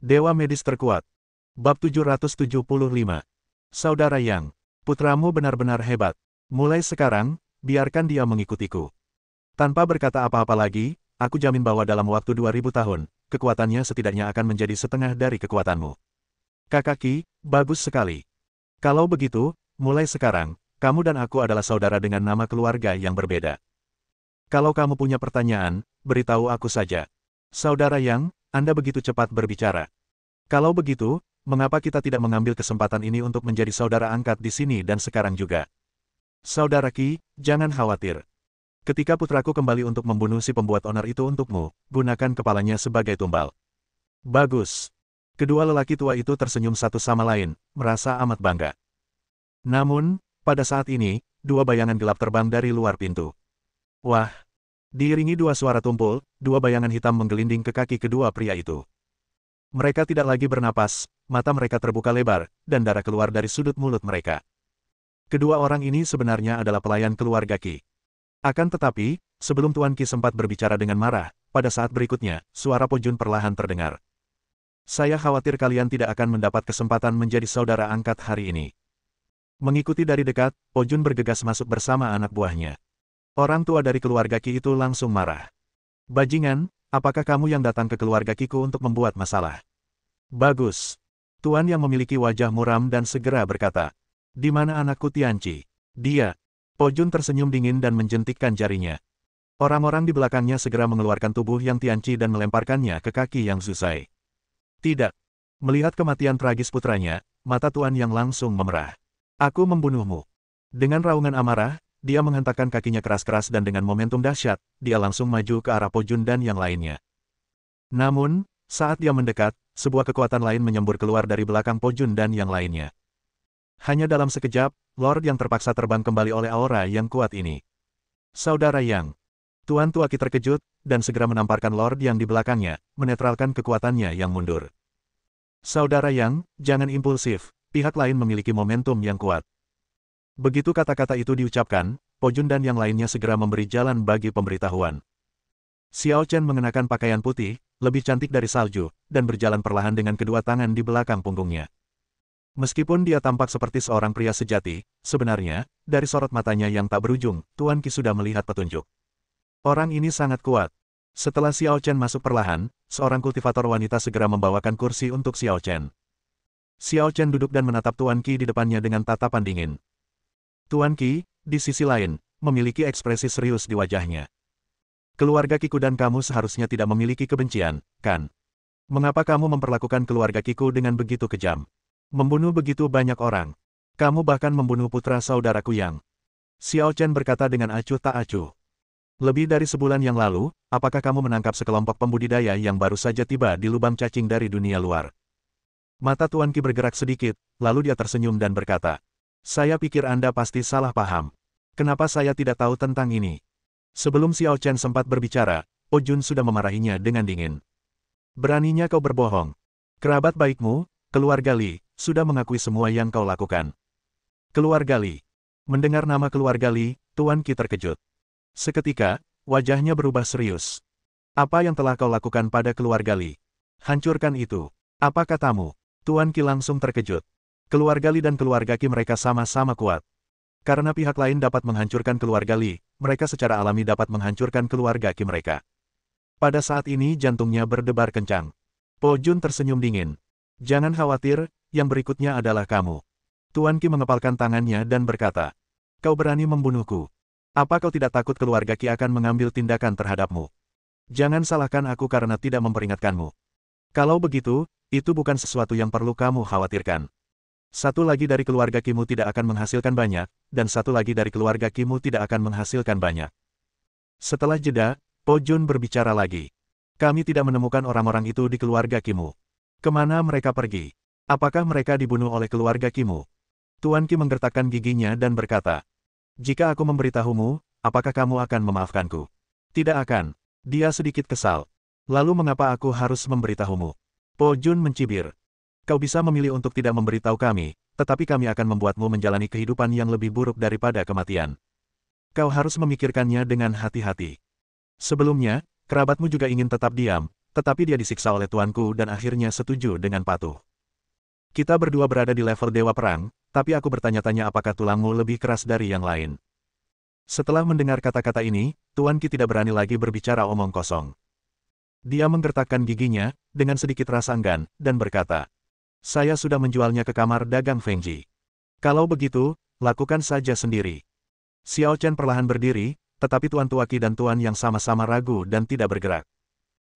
Dewa medis terkuat. Bab 775. Saudara Yang, putramu benar-benar hebat. Mulai sekarang, biarkan dia mengikutiku. Tanpa berkata apa-apa lagi, aku jamin bahwa dalam waktu 2000 tahun, kekuatannya setidaknya akan menjadi setengah dari kekuatanmu. Kakaki, bagus sekali. Kalau begitu, mulai sekarang, kamu dan aku adalah saudara dengan nama keluarga yang berbeda. Kalau kamu punya pertanyaan, beritahu aku saja. Saudara Yang, Anda begitu cepat berbicara. Kalau begitu, mengapa kita tidak mengambil kesempatan ini untuk menjadi saudara angkat di sini dan sekarang juga? Saudara Qi, jangan khawatir. Ketika putraku kembali untuk membunuh si pembuat onar itu untukmu, gunakan kepalanya sebagai tumbal. Bagus. Kedua lelaki tua itu tersenyum satu sama lain, merasa amat bangga. Namun, pada saat ini, dua bayangan gelap terbang dari luar pintu. Wah! Diiringi dua suara tumpul, dua bayangan hitam menggelinding ke kaki kedua pria itu. Mereka tidak lagi bernapas, mata mereka terbuka lebar, dan darah keluar dari sudut mulut mereka. Kedua orang ini sebenarnya adalah pelayan keluarga Qi. Akan tetapi, sebelum Tuan Qi sempat berbicara dengan marah, pada saat berikutnya, suara Po Jun perlahan terdengar. Saya khawatir kalian tidak akan mendapat kesempatan menjadi saudara angkat hari ini. Mengikuti dari dekat, Po Jun bergegas masuk bersama anak buahnya. Orang tua dari keluarga Qi itu langsung marah. Bajingan, apakah kamu yang datang ke keluarga Qi-ku untuk membuat masalah? Bagus. Tuan yang memiliki wajah muram dan segera berkata. Di mana anakku Tianqi? Dia. Po Jun tersenyum dingin dan menjentikkan jarinya. Orang-orang di belakangnya segera mengeluarkan tubuh yang Tianqi dan melemparkannya ke kaki yang Zusai. Tidak. Melihat kematian tragis putranya, mata Tuan yang langsung memerah. Aku membunuhmu. Dengan raungan amarah, dia menghentakkan kakinya keras-keras dan dengan momentum dahsyat, dia langsung maju ke arah Po Jun dan yang lainnya. Namun, saat dia mendekat, sebuah kekuatan lain menyembur keluar dari belakang Po Jun dan yang lainnya. Hanya dalam sekejap, Lord yang terpaksa terbang kembali oleh aura yang kuat ini. Saudara Yang. Tuan Tua Qi terkejut, dan segera menamparkan Lord yang di belakangnya, menetralkan kekuatannya yang mundur. Saudara Yang, jangan impulsif, pihak lain memiliki momentum yang kuat. Begitu kata-kata itu diucapkan, Po Jun dan yang lainnya segera memberi jalan bagi pemberitahuan. Xiao Chen mengenakan pakaian putih, lebih cantik dari salju, dan berjalan perlahan dengan kedua tangan di belakang punggungnya. Meskipun dia tampak seperti seorang pria sejati, sebenarnya, dari sorot matanya yang tak berujung, Tuan Qi sudah melihat petunjuk. Orang ini sangat kuat. Setelah Xiao Chen masuk perlahan, seorang kultivator wanita segera membawakan kursi untuk Xiao Chen. Xiao Chen duduk dan menatap Tuan Qi di depannya dengan tatapan dingin. Tuan Qi, di sisi lain, memiliki ekspresi serius di wajahnya. Keluarga Qi-ku dan kamu seharusnya tidak memiliki kebencian, kan? Mengapa kamu memperlakukan keluarga Qi-ku dengan begitu kejam? Membunuh begitu banyak orang. Kamu bahkan membunuh putra saudaraku Yang. Xiao Chen berkata dengan acuh tak acuh. Lebih dari sebulan yang lalu, apakah kamu menangkap sekelompok pembudidaya yang baru saja tiba di lubang cacing dari dunia luar? Mata Tuan Qi bergerak sedikit, lalu dia tersenyum dan berkata. Saya pikir Anda pasti salah paham. Kenapa saya tidak tahu tentang ini? Sebelum Xiao Chen sempat berbicara, Po Jun sudah memarahinya dengan dingin. Beraninya kau berbohong. Kerabat baikmu, keluarga Li, sudah mengakui semua yang kau lakukan. Keluarga Li. Mendengar nama keluarga Li, Tuan Qi terkejut. Seketika, wajahnya berubah serius. Apa yang telah kau lakukan pada keluarga Li? Hancurkan itu. Apa katamu? Tuan Qi langsung terkejut. Keluarga Li dan keluarga Qi mereka sama-sama kuat. Karena pihak lain dapat menghancurkan keluarga Li, mereka secara alami dapat menghancurkan keluarga Qi mereka. Pada saat ini jantungnya berdebar kencang. Po Jun tersenyum dingin. Jangan khawatir, yang berikutnya adalah kamu. Tuan Qi mengepalkan tangannya dan berkata. Kau berani membunuhku. Apa kau tidak takut keluarga Qi akan mengambil tindakan terhadapmu? Jangan salahkan aku karena tidak memperingatkanmu. Kalau begitu, itu bukan sesuatu yang perlu kamu khawatirkan. Satu lagi dari keluarga Qi-mu tidak akan menghasilkan banyak, dan satu lagi dari keluarga Qi-mu tidak akan menghasilkan banyak. Setelah jeda, Po Jun berbicara lagi. Kami tidak menemukan orang-orang itu di keluarga Qi-mu. Kemana mereka pergi? Apakah mereka dibunuh oleh keluarga Qi-mu? Tuan Qi menggertakkan giginya dan berkata. Jika aku memberitahumu, apakah kamu akan memaafkanku? Tidak akan. Dia sedikit kesal. Lalu mengapa aku harus memberitahumu? Po Jun mencibir. Kau bisa memilih untuk tidak memberitahu kami, tetapi kami akan membuatmu menjalani kehidupan yang lebih buruk daripada kematian. Kau harus memikirkannya dengan hati-hati. Sebelumnya, kerabatmu juga ingin tetap diam, tetapi dia disiksa oleh tuanku dan akhirnya setuju dengan patuh. Kita berdua berada di level Dewa Perang, tapi aku bertanya-tanya apakah tulangmu lebih keras dari yang lain. Setelah mendengar kata-kata ini, Tuan Qi tidak berani lagi berbicara omong kosong. Dia menggertakkan giginya, dengan sedikit rasa enggan, dan berkata, "Saya sudah menjualnya ke kamar dagang Fengji. Kalau begitu, lakukan saja sendiri." Xiao Chen perlahan berdiri, tetapi Tuan Qi dan Tuan yang sama-sama ragu dan tidak bergerak.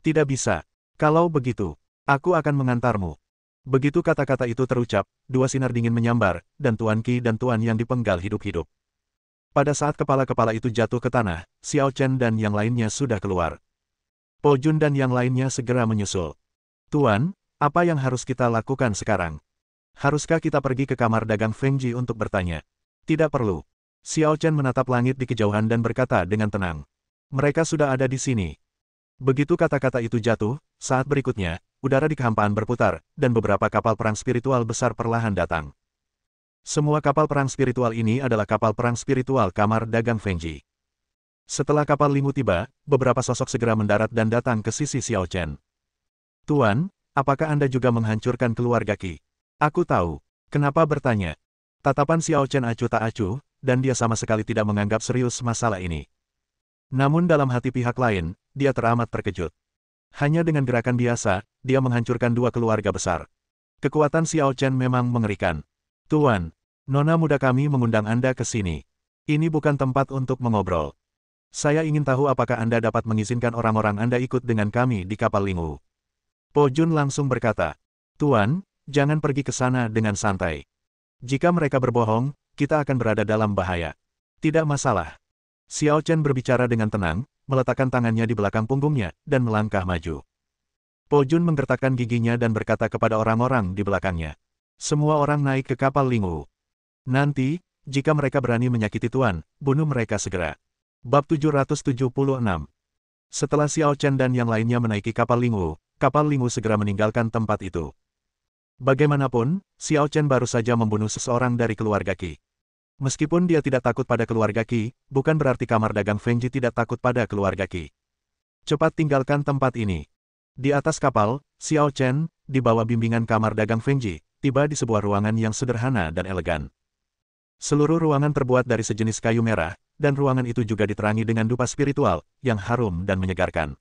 "Tidak bisa. Kalau begitu, aku akan mengantarmu." Begitu kata-kata itu terucap, dua sinar dingin menyambar, dan Tuan Qi dan Tuan yang dipenggal hidup-hidup. Pada saat kepala-kepala itu jatuh ke tanah, Xiao Chen dan yang lainnya sudah keluar. Po Jun dan yang lainnya segera menyusul. "Tuan, apa yang harus kita lakukan sekarang? Haruskah kita pergi ke kamar dagang Fengji untuk bertanya?" "Tidak perlu." Xiao Chen menatap langit di kejauhan dan berkata dengan tenang. "Mereka sudah ada di sini." Begitu kata-kata itu jatuh, saat berikutnya, udara di kehampaan berputar, dan beberapa kapal perang spiritual besar perlahan datang. Semua kapal perang spiritual ini adalah kapal perang spiritual kamar dagang Fengji. Setelah kapal Lingu tiba, beberapa sosok segera mendarat dan datang ke sisi Xiao Chen. "Tuan, apakah Anda juga menghancurkan keluarga Qi?" "Aku tahu." "Kenapa bertanya?" Tatapan Xiao Chen acuh tak acuh, dan dia sama sekali tidak menganggap serius masalah ini. Namun dalam hati pihak lain, dia teramat terkejut. Hanya dengan gerakan biasa, dia menghancurkan dua keluarga besar. Kekuatan Xiao Chen memang mengerikan. "Tuan, nona muda kami mengundang Anda ke sini. Ini bukan tempat untuk mengobrol. Saya ingin tahu apakah Anda dapat mengizinkan orang-orang Anda ikut dengan kami di kapal Lingu." Po Jun langsung berkata, "Tuan, jangan pergi ke sana dengan santai. Jika mereka berbohong, kita akan berada dalam bahaya." "Tidak masalah." Xiao Chen berbicara dengan tenang, meletakkan tangannya di belakang punggungnya, dan melangkah maju. Po Jun menggertakkan giginya dan berkata kepada orang-orang di belakangnya, "Semua orang naik ke kapal Lingu. Nanti, jika mereka berani menyakiti Tuan, bunuh mereka segera." Bab 776. Setelah Xiao Chen dan yang lainnya menaiki kapal Lingu segera meninggalkan tempat itu. Bagaimanapun, Xiao Chen baru saja membunuh seseorang dari keluarga Qi. Meskipun dia tidak takut pada keluarga Qi, bukan berarti kamar dagang Fengji tidak takut pada keluarga Qi. "Cepat tinggalkan tempat ini." Di atas kapal, Xiao Chen, di bawah bimbingan kamar dagang Fengji, tiba di sebuah ruangan yang sederhana dan elegan. Seluruh ruangan terbuat dari sejenis kayu merah, dan ruangan itu juga diterangi dengan dupa spiritual, yang harum dan menyegarkan.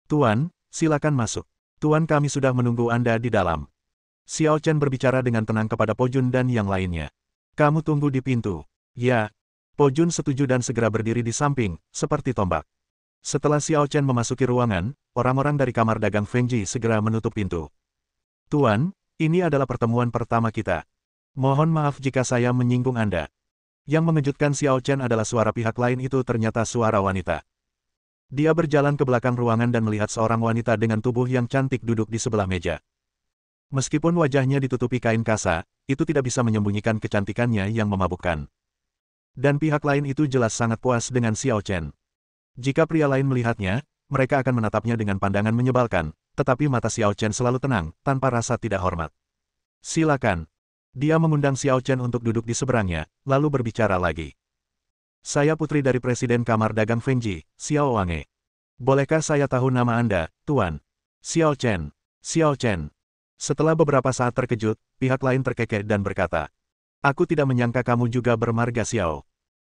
"Tuan, silakan masuk. Tuan, kami sudah menunggu Anda di dalam." Xiao Chen berbicara dengan tenang kepada Po Jun dan yang lainnya. "Kamu tunggu di pintu." "Ya." Po Jun setuju dan segera berdiri di samping, seperti tombak. Setelah Xiao Chen memasuki ruangan, orang-orang dari kamar dagang Fengji segera menutup pintu. "Tuan, ini adalah pertemuan pertama kita. Mohon maaf jika saya menyinggung Anda." Yang mengejutkan Xiao Chen adalah suara pihak lain itu ternyata suara wanita. Dia berjalan ke belakang ruangan dan melihat seorang wanita dengan tubuh yang cantik duduk di sebelah meja. Meskipun wajahnya ditutupi kain kasa, itu tidak bisa menyembunyikan kecantikannya yang memabukkan. Dan pihak lain itu jelas sangat puas dengan Xiao Chen. Jika pria lain melihatnya, mereka akan menatapnya dengan pandangan menyebalkan, tetapi mata Xiao Chen selalu tenang, tanpa rasa tidak hormat. "Silakan." Dia mengundang Xiao Chen untuk duduk di seberangnya, lalu berbicara lagi. "Saya putri dari Presiden Kamar Dagang Fengji, Xiao Wange. Bolehkah saya tahu nama Anda, Tuan?" "Xiao Chen." "Xiao Chen." Setelah beberapa saat terkejut, pihak lain terkekeh dan berkata, "Aku tidak menyangka kamu juga bermarga Xiao.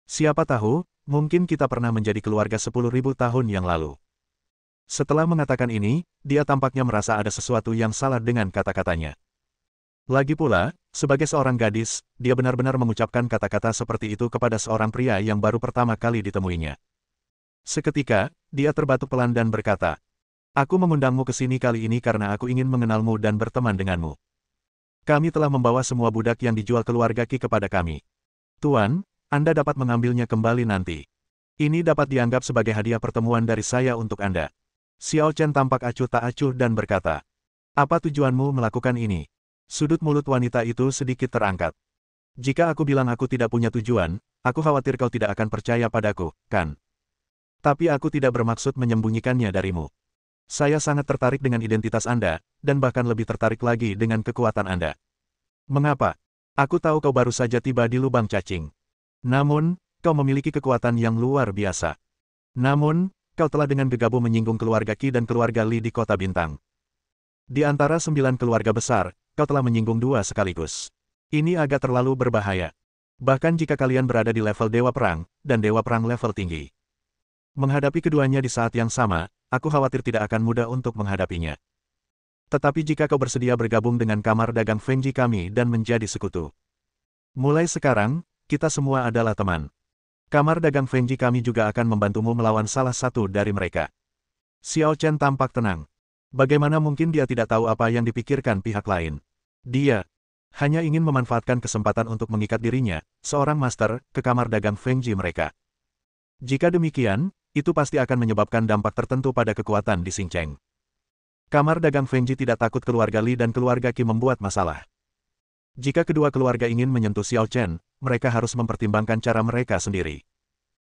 Siapa tahu, mungkin kita pernah menjadi keluarga 10.000 tahun yang lalu." Setelah mengatakan ini, dia tampaknya merasa ada sesuatu yang salah dengan kata-katanya. Lagi pula, sebagai seorang gadis, dia benar-benar mengucapkan kata-kata seperti itu kepada seorang pria yang baru pertama kali ditemuinya. Seketika, dia terbatuk pelan dan berkata, "Aku mengundangmu ke sini kali ini karena aku ingin mengenalmu dan berteman denganmu. Kami telah membawa semua budak yang dijual keluarga Qi kepada kami. Tuan, Anda dapat mengambilnya kembali nanti. Ini dapat dianggap sebagai hadiah pertemuan dari saya untuk Anda." Xiao Chen tampak acuh tak acuh dan berkata, "Apa tujuanmu melakukan ini?" Sudut mulut wanita itu sedikit terangkat. "Jika aku bilang aku tidak punya tujuan, aku khawatir kau tidak akan percaya padaku, kan? Tapi aku tidak bermaksud menyembunyikannya darimu. Saya sangat tertarik dengan identitas Anda, dan bahkan lebih tertarik lagi dengan kekuatan Anda." "Mengapa? Aku tahu kau baru saja tiba di lubang cacing. Namun, kau memiliki kekuatan yang luar biasa. Namun, kau telah dengan gegabah menyinggung keluarga Qi dan keluarga Li di Kota Bintang. Di antara 9 keluarga besar, kau telah menyinggung 2 sekaligus. Ini agak terlalu berbahaya. Bahkan jika kalian berada di level Dewa Perang, dan Dewa Perang level tinggi. Menghadapi keduanya di saat yang sama, aku khawatir tidak akan mudah untuk menghadapinya. Tetapi jika kau bersedia bergabung dengan kamar dagang Fengji kami dan menjadi sekutu. Mulai sekarang, kita semua adalah teman. Kamar dagang Fengji kami juga akan membantumu melawan salah satu dari mereka. Xiao Chen tampak tenang. Bagaimana mungkin dia tidak tahu apa yang dipikirkan pihak lain? Dia hanya ingin memanfaatkan kesempatan untuk mengikat dirinya, seorang master, ke kamar dagang Fengji mereka. Jika demikian, itu pasti akan menyebabkan dampak tertentu pada kekuatan di Xingcheng. Kamar dagang Fengji tidak takut keluarga Li dan keluarga Qi membuat masalah. Jika kedua keluarga ingin menyentuh Xiao Chen, mereka harus mempertimbangkan cara mereka sendiri.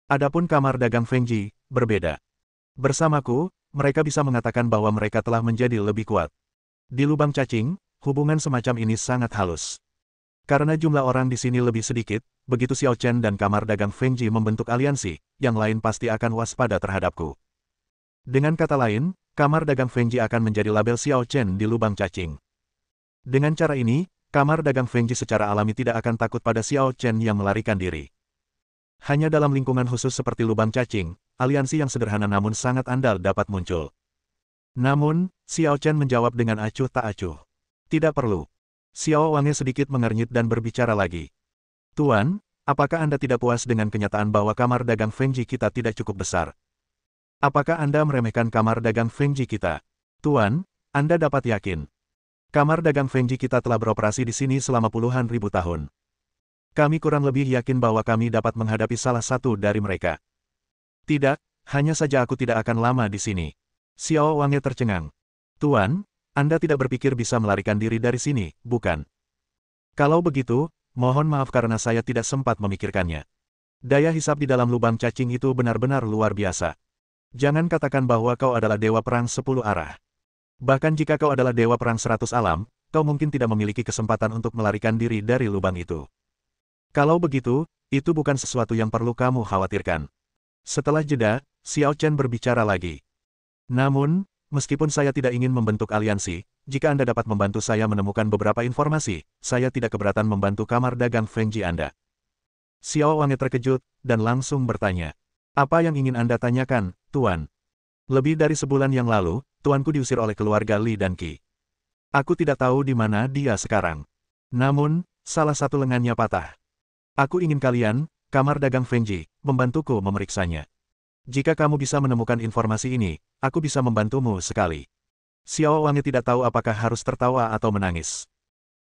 Adapun kamar dagang Fengji, berbeda. Bersamaku, mereka bisa mengatakan bahwa mereka telah menjadi lebih kuat. Di lubang cacing, hubungan semacam ini sangat halus. Karena jumlah orang di sini lebih sedikit, begitu Xiao Chen dan kamar dagang Fengji membentuk aliansi, yang lain pasti akan waspada terhadapku. Dengan kata lain, kamar dagang Fengji akan menjadi label Xiao Chen di lubang cacing. Dengan cara ini, kamar dagang Fengji secara alami tidak akan takut pada Xiao Chen yang melarikan diri. Hanya dalam lingkungan khusus seperti lubang cacing, aliansi yang sederhana namun sangat andal dapat muncul. Namun, Xiao Chen menjawab dengan acuh tak acuh. Tidak perlu. Xiao Wange sedikit mengernyit dan berbicara lagi. Tuan, apakah Anda tidak puas dengan kenyataan bahwa kamar dagang Fengji kita tidak cukup besar? Apakah Anda meremehkan kamar dagang Fengji kita? Tuan, Anda dapat yakin. Kamar dagang Fengji kita telah beroperasi di sini selama puluhan ribu tahun. Kami kurang lebih yakin bahwa kami dapat menghadapi salah satu dari mereka. Tidak, hanya saja aku tidak akan lama di sini. Xiao Wange tercengang. Tuan, Anda tidak berpikir bisa melarikan diri dari sini, bukan? Kalau begitu, mohon maaf karena saya tidak sempat memikirkannya. Daya hisap di dalam lubang cacing itu benar-benar luar biasa. Jangan katakan bahwa kau adalah dewa perang 10 arah. Bahkan jika kau adalah dewa perang 100 alam, kau mungkin tidak memiliki kesempatan untuk melarikan diri dari lubang itu. Kalau begitu, itu bukan sesuatu yang perlu kamu khawatirkan. Setelah jeda, Xiao Chen berbicara lagi. Namun, meskipun saya tidak ingin membentuk aliansi, jika Anda dapat membantu saya menemukan beberapa informasi, saya tidak keberatan membantu kamar dagang Fengji Anda. Xiao Wange terkejut, dan langsung bertanya. Apa yang ingin Anda tanyakan, Tuan? Lebih dari sebulan yang lalu, tuanku diusir oleh keluarga Li dan Qi. Aku tidak tahu di mana dia sekarang. Namun, salah satu lengannya patah. Aku ingin kalian, kamar dagang Fengji, membantuku memeriksanya. Jika kamu bisa menemukan informasi ini, aku bisa membantumu sekali. Xiao Wange tidak tahu apakah harus tertawa atau menangis.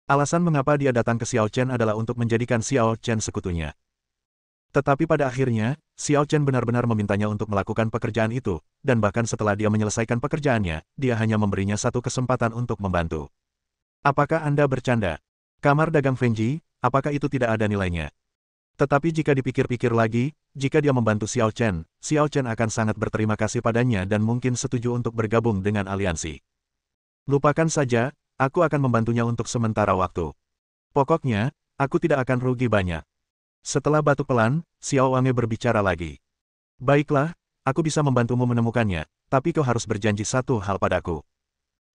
Alasan mengapa dia datang ke Xiao Chen adalah untuk menjadikan Xiao Chen sekutunya. Tetapi pada akhirnya, Xiao Chen benar-benar memintanya untuk melakukan pekerjaan itu, dan bahkan setelah dia menyelesaikan pekerjaannya, dia hanya memberinya satu kesempatan untuk membantu. Apakah Anda bercanda? Kamar dagang Fengji, apakah itu tidak ada nilainya? Tetapi jika dipikir-pikir lagi, jika dia membantu Xiao Chen akan sangat berterima kasih padanya dan mungkin setuju untuk bergabung dengan aliansi. Lupakan saja, aku akan membantunya untuk sementara waktu. Pokoknya, aku tidak akan rugi banyak. Setelah batuk pelan, Xiao Wange berbicara lagi. Baiklah, aku bisa membantumu menemukannya, tapi kau harus berjanji satu hal padaku.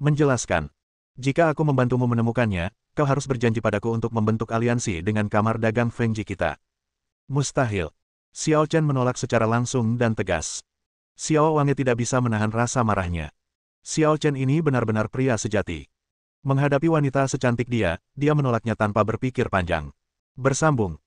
Menjelaskan. Jika aku membantumu menemukannya, kau harus berjanji padaku untuk membentuk aliansi dengan kamar dagang Fengji kita. Mustahil. Xiao Chen menolak secara langsung dan tegas. Xiao Wange tidak bisa menahan rasa marahnya. Xiao Chen ini benar-benar pria sejati. Menghadapi wanita secantik dia menolaknya tanpa berpikir panjang. Bersambung.